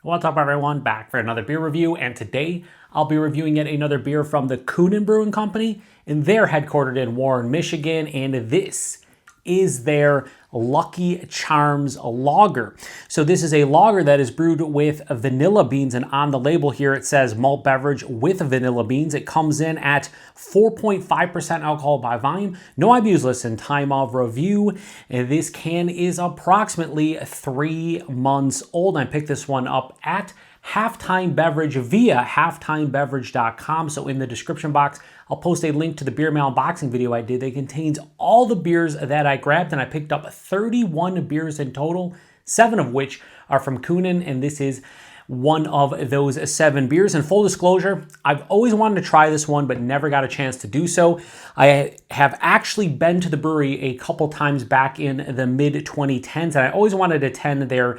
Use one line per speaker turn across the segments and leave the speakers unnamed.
What's up, everyone? Back for another beer review, and today I'll be reviewing yet another beer from the Kuhnhenn Brewing Company, and they're headquartered in Warren, Michigan, and this is their Lucky Charms lager. So this is a lager that is brewed with vanilla beans, and on the label here it says malt beverage with vanilla beans. It comes in at 4.5% alcohol by volume, no IBUs listed, time of review. And this can is approximately 3 months old. I picked this one up at Halftime Beverage via halftimebeverage.com. So in the description box, I'll post a link to the beer mail unboxing video I did that contains all the beers that I grabbed, and I picked up 31 beers in total, 7 of which are from Kuhnhenn, and this is one of those 7 beers. And full disclosure, I've always wanted to try this one, but never got a chance to do so. I have actually been to the brewery a couple times back in the mid-2010s, and I always wanted to attend their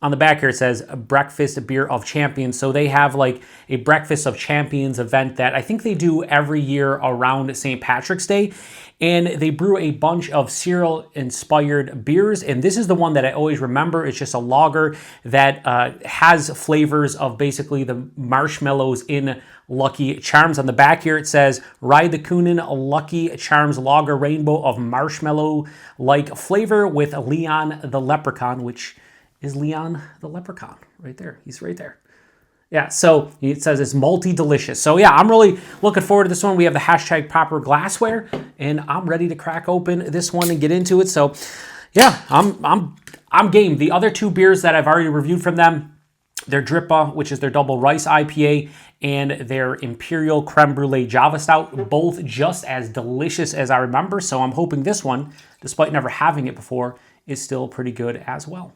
on the back here it says Breakfast Beer of Champions. So they have like a Breakfast of Champions event that I think they do every year around St. Patrick's Day. And they brew a bunch of cereal-inspired beers. And this is the one that I always remember. It's just a lager that has flavors of basically the marshmallows in Lucky Charms. On the back here it says, ride the Kuhnhenn Lucky Charms Lager Rainbow of Marshmallow-like flavor with Leon the Leprechaun, which is Leon the Leprechaun right there. He's right there. Yeah, so it says it's multi-delicious. So yeah, I'm really looking forward to this one. We have the hashtag proper glassware, and I'm ready to crack open this one and get into it. So yeah, I'm game. The other 2 beers that I've already reviewed from them, their Drippa, which is their double rice IPA, and their Imperial Creme Brulee Java Stout, both just as delicious as I remember. So I'm hoping this one, despite never having it before, is still pretty good as well.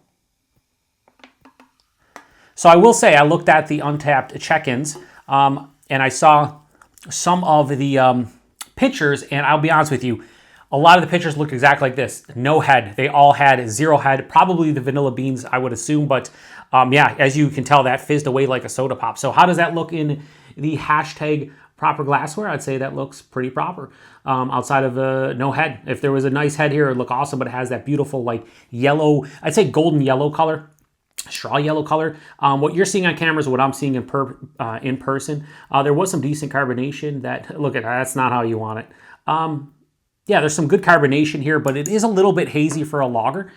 So I will say I looked at the Untapped check-ins, and I saw some of the pictures, and I'll be honest with you, a lot of the pictures looked exactly like this. No head. They all had 0 head, probably the vanilla beans, I would assume, but yeah, as you can tell, that fizzed away like a soda pop. So how does that look in the hashtag proper glassware? I'd say that looks pretty proper, outside of no head. If there was a nice head here, it would look awesome, but it has that beautiful like yellow, I'd say golden yellow color. Straw yellow color. What you're seeing on camera is what I'm seeing in person. There was some decent carbonation. Look at that, that's not how you want it. Yeah, there's some good carbonation here, but it is a little bit hazy for a lager.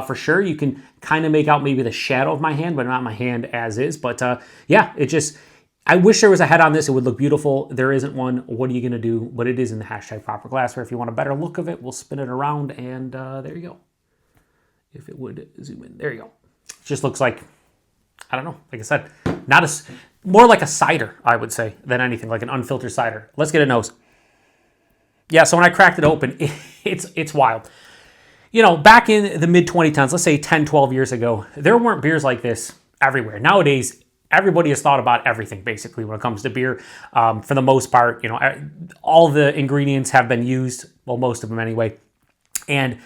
For sure, you can kind of make out maybe the shadow of my hand, but not my hand as is. But yeah, I wish there was a head on this. It would look beautiful. There isn't one. What are you going to do? But it is in the hashtag proper glassware. If you want a better look of it, we'll spin it around, and there you go. If it would zoom in. There you go. Just looks like, I don't know, like I said, more like a cider, I would say, than anything, like an unfiltered cider. Let's get a nose. Yeah, so when I cracked it open, it's wild. You know, back in the mid-2010s, let's say 10, 12 years ago, there weren't beers like this everywhere. Nowadays, everybody has thought about everything, basically, when it comes to beer. For the most part, you know, all the ingredients have been used, well, most of them anyway. And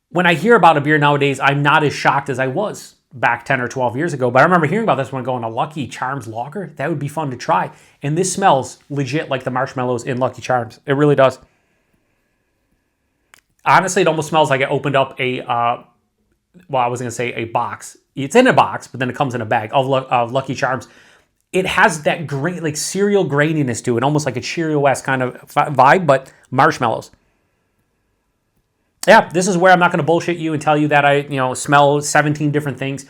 when I hear about a beer nowadays, I'm not as shocked as I was back 10 or 12 years ago. But I remember hearing about this one going, a Lucky Charms lager? That would be fun to try. And this smells legit like the marshmallows in Lucky Charms. It really does. Honestly, it almost smells like I opened up a, I was going to say a box. It's in a box, but then it comes in a bag of Lucky Charms. It has that great, like cereal graininess to it, almost like a Cheerio-esque kind of vibe, but marshmallows. Yeah, this is where I'm not going to bullshit you and tell you that I, smell 17 different things.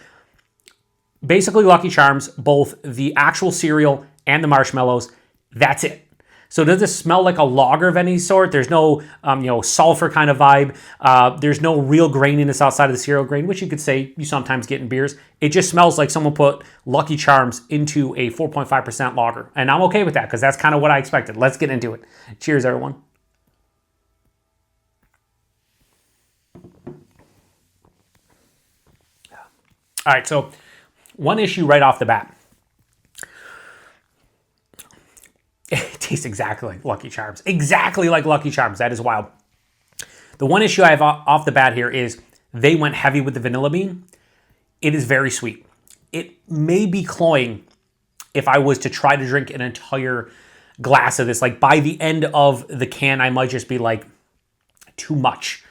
Basically, Lucky Charms, both the actual cereal and the marshmallows, that's it. So does this smell like a lager of any sort? There's no, sulfur kind of vibe. There's no real graininess outside of the cereal grain, which you could say you sometimes get in beers. It just smells like someone put Lucky Charms into a 4.5% lager. And I'm okay with that because that's kind of what I expected. Let's get into it. Cheers, everyone. All right, so one issue right off the bat. It tastes exactly like Lucky Charms. Exactly like Lucky Charms. That is wild. The one issue I have off the bat here is they went heavy with the vanilla bean. It is very sweet. It may be cloying if I was to try to drink an entire glass of this. Like by the end of the can, I might just be like, too much.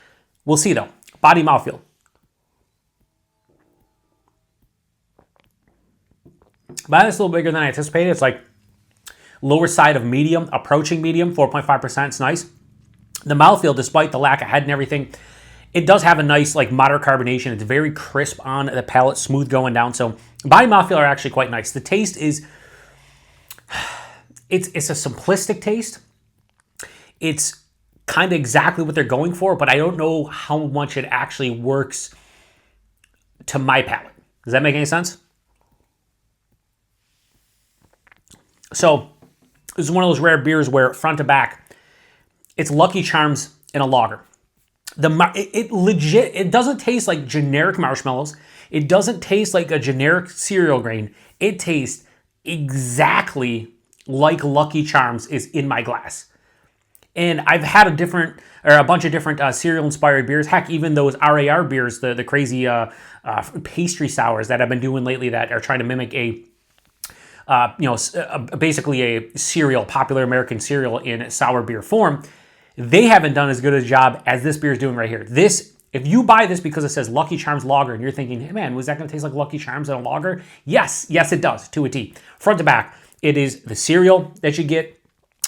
We'll see though. Body mouthfeel. But it's a little bigger than I anticipated. It's like lower side of medium, approaching medium, 4.5%. It's nice. The mouthfeel, despite the lack of head and everything, it does have a nice like moderate carbonation. It's very crisp on the palate, smooth going down. So body mouthfeel are actually quite nice. The taste is, it's a simplistic taste. It's kind of exactly what they're going for, but I don't know how much it actually works to my palate. Does that make any sense? So this is one of those rare beers where front to back, it's Lucky Charms in a lager. It doesn't taste like generic marshmallows. It doesn't taste like a generic cereal grain. It tastes exactly like Lucky Charms is in my glass. And I've had a bunch of different cereal-inspired beers. Heck, even those RAR beers, the crazy pastry sours that I've been doing lately that are trying to mimic basically a cereal, popular American cereal in sour beer form. They haven't done as good a job as this beer is doing right here. This, if you buy this because it says Lucky Charms Lager and you're thinking, hey man, was that going to taste like Lucky Charms in a lager? Yes, it does, to a T. Front to back, it is the cereal that you get,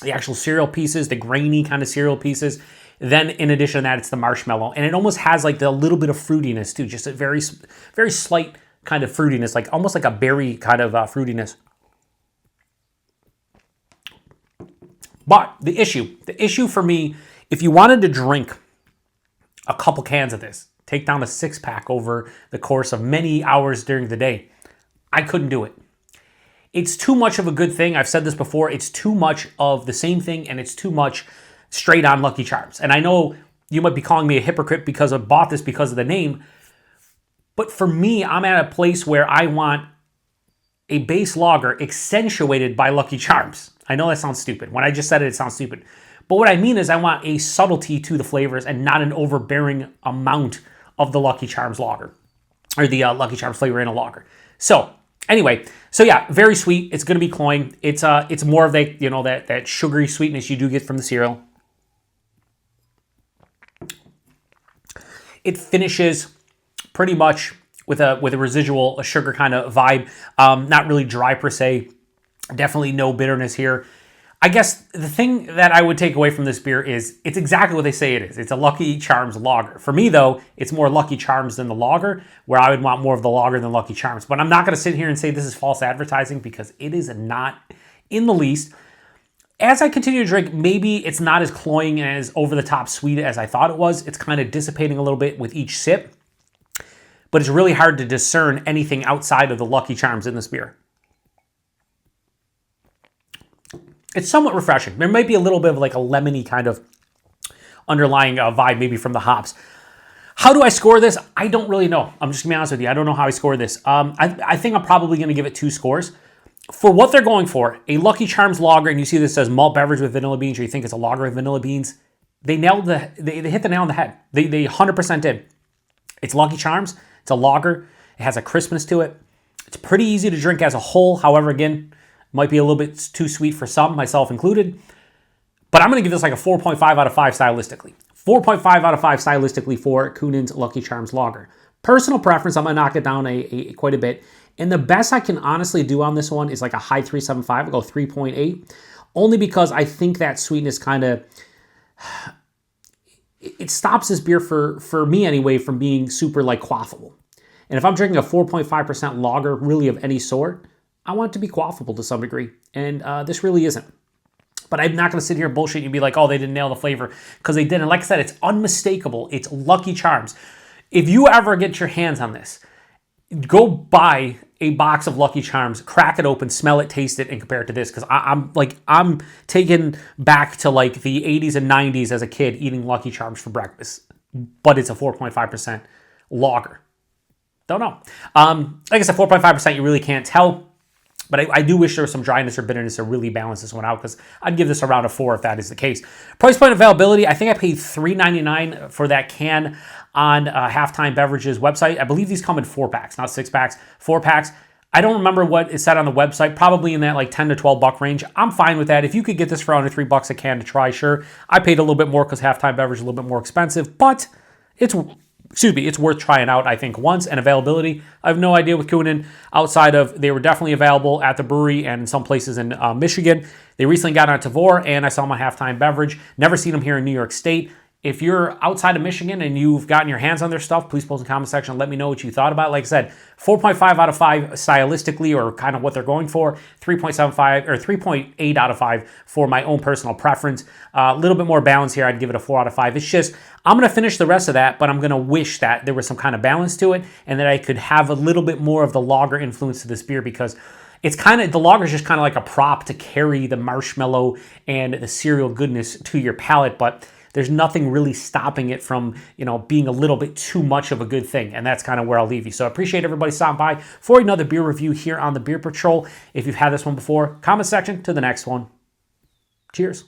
the actual cereal pieces, the grainy kind of cereal pieces. Then in addition to that, it's the marshmallow. And it almost has like the little bit of fruitiness too, just a very, very slight kind of fruitiness, like almost like a berry kind of fruitiness. But the issue for me, if you wanted to drink a couple cans of this, take down a 6-pack over the course of many hours during the day, I couldn't do it. It's too much of a good thing. I've said this before. It's too much of the same thing, and it's too much straight on Lucky Charms. And I know you might be calling me a hypocrite because I bought this because of the name, but for me, I'm at a place where I want a base lager accentuated by Lucky Charms. I know that sounds stupid. When I just said it, it sounds stupid. But what I mean is I want a subtlety to the flavors and not an overbearing amount of the Lucky Charms lager, or the Lucky Charms flavor in a lager. So anyway, yeah, very sweet. It's going to be cloying. It's more of that sugary sweetness you do get from the cereal. It finishes pretty much with a residual sugar kind of vibe. Not really dry per se. Definitely no bitterness here. I guess the thing that I would take away from this beer is it's exactly what they say it is. It's a Lucky Charms lager. For me, though, it's more Lucky Charms than the lager, where I would want more of the lager than Lucky Charms. But I'm not going to sit here and say this is false advertising because it is not in the least. As I continue to drink, maybe it's not as cloying and as over-the-top sweet as I thought it was. It's kind of dissipating a little bit with each sip. But it's really hard to discern anything outside of the Lucky Charms in this beer. It's somewhat refreshing. There might be a little bit of like a lemony kind of underlying vibe maybe from the hops. How do I score this? I don't really know. I'm just going to be honest with you. I don't know how I score this. I think I'm probably going to give it 2 scores. For what they're going for, a Lucky Charms lager, and you see this says malt beverage with vanilla beans, or you think it's a lager with vanilla beans, they hit the nail on the head. They 100% did. It's Lucky Charms. It's a lager. It has a crispness to it. It's pretty easy to drink as a whole. However, again, might be a little bit too sweet for some, myself included. But I'm going to give this like a 4.5 out of 5 stylistically. 4.5 out of 5 stylistically for Kuhnhenn's Lucky Charms lager. Personal preference, I'm going to knock it down quite a bit. And the best I can honestly do on this one is like a high 3.75. I'll go 3.8. Only because I think that sweetness kind of... It stops this beer, for me anyway, from being super like quaffable. And if I'm drinking a 4.5% lager really of any sort, I want it to be quaffable to some degree, and this really isn't. But I'm not going to sit here and bullshit you and be like, oh, they didn't nail the flavor, because they didn't. Like I said, it's unmistakable. It's Lucky Charms. If you ever get your hands on this, go buy a box of Lucky Charms, crack it open, smell it, taste it, and compare it to this, because I'm taken back to like the 80s and 90s as a kid eating Lucky Charms for breakfast, but it's a 4.5% lager. Don't know. Like I said, 4.5%, you really can't tell. But I do wish there was some dryness or bitterness to really balance this one out, because I'd give this around a 4 if that is the case. Price point availability, I think I paid $3.99 for that can on Halftime Beverage's website. I believe these come in 4-packs, not 6-packs, 4-packs. I don't remember what is said on the website, probably in that like 10 to 12 buck range. I'm fine with that. If you could get this for under $3 a can to try, sure. I paid a little bit more because Halftime Beverage is a little bit more expensive, but it's it's worth trying out, I think, once. And availability, I have no idea with Kuhnhenn, outside of they were definitely available at the brewery and in some places in Michigan. They recently got on Tavor, and I saw them on Halftime Beverage. Never seen them here in New York State. If you're outside of Michigan and you've gotten your hands on their stuff, please post in the comment section and let me know what you thought about it. Like I said, 4.5 out of 5 stylistically, or kind of what they're going for. 3.75 or 3.8 out of 5 for my own personal preference. A little bit more balance here. I'd give it a 4 out of 5. It's just, I'm going to finish the rest of that, but I'm going to wish that there was some kind of balance to it and that I could have a little bit more of the lager influence to this beer, because it's kind of, the lager is just kind of like a prop to carry the marshmallow and the cereal goodness to your palate, but there's nothing really stopping it from, being a little bit too much of a good thing. And that's kind of where I'll leave you. So I appreciate everybody stopping by for another beer review here on the Beer Patrol. If you've had this one before, comment section to the next one. Cheers.